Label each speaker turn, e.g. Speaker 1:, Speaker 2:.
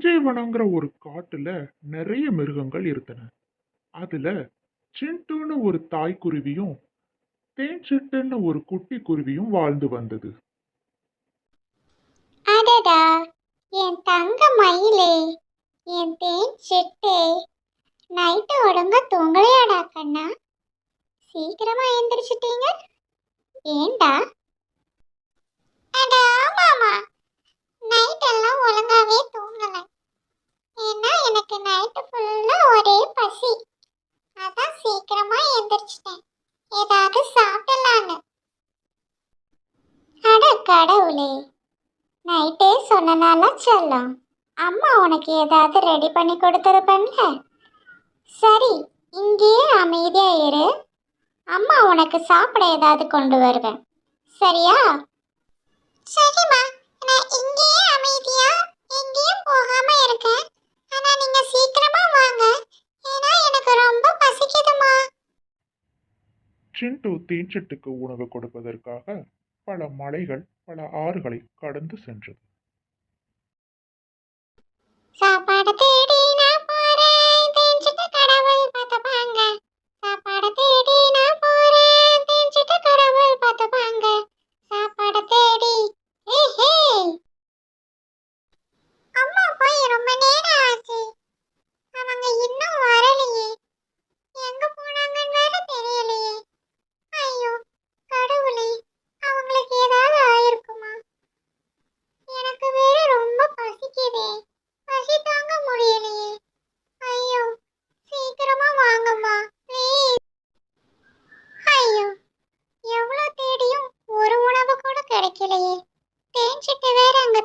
Speaker 1: திசைவனங்கிற ஒரு காட்டுல நிறைய மிருகங்கள் இருந்தன. அதுல சிண்டுன்னு ஒரு தாய்க்குருவியும் தேன்சிட்டுன்னு ஒரு குட்டி குருவியும் வாழ்ந்து வந்தது.
Speaker 2: அடடா, என் தங்க மயிலே, என் தேன் சிட்டே, நைட்டு ஒழுங்கா தூங்கலையாடா கண்ணா? சீக்கிரமா எந்திரிச்சிட்டீங்க. ஏண்டா? அட ஆமாமா, நைட் எல்லாம் ஒழுங்காவே தூங்கல. ஏன்னா எனக்கு நைட்டு ஃபுல்லா ஒரே பசி. அதான் சீக்கிரமா எந்திரிச்சிட்டேன். ஏதாவது சாப்பிடலான்னு. அட கடவுளே, நைட்டே சொன்னனால செல்லம். அம்மா உனக்கு ஏதாவது ரெடி பண்ணி கொடுத்துருப்பேன்ல. சரி, இங்கேயே அமைதியா இரு. அம்மா உனக்கு சாப்பிட ஏதாவது கொண்டு வருவேன். சரியா? சரிம்மா, நான் இங்கேயே அமைதியா எங்கேயும் போகாம இருக்கேன். ஆனா நீங்க சீக்கிரமா வாங்க. ஏன்னா எனக்கு ரொம்ப பசிக்குதுமா.
Speaker 1: சிண்டு தேன்சிட்டுக்கு உணவு கொடுப்பதற்காக பல மலைகள் பல ஆறுகளை கடந்து சென்றது.
Speaker 2: சாப்பாடு தேடி நான் போறேன், தேஞ்சிட்ட கடவுள் பார்த்துப்பாங்க. சாப்பாடு தேடி நான் போறேன், தேஞ்சிட்ட கடவுள் பார்த்துப்பாங்க. சாப்பாடு தேடி ஏஹே. அம்மா போய் ரொம்ப நேரம் ஆச்சு. அவங்க இன்னும் வரலையே. எங்க போனாங்கன்னு வேற தெரியலையே. ஐயோ கடவுளே, அவங்களுக்கு ஏதாவது ஆயிருக்குமா? எனக்கு வேற ரொம்ப பசிக்குதே. பசி தாங்க முடியலையே. ஐயோ சீக்கிரமா வாங்கம்மா ப்ளீஸ். ஐயோ, எவ்வளோ தேடியும் ஒரு உணவு கூட கிடைக்கலையே. தேஞ்சிட்டு வேற அங்க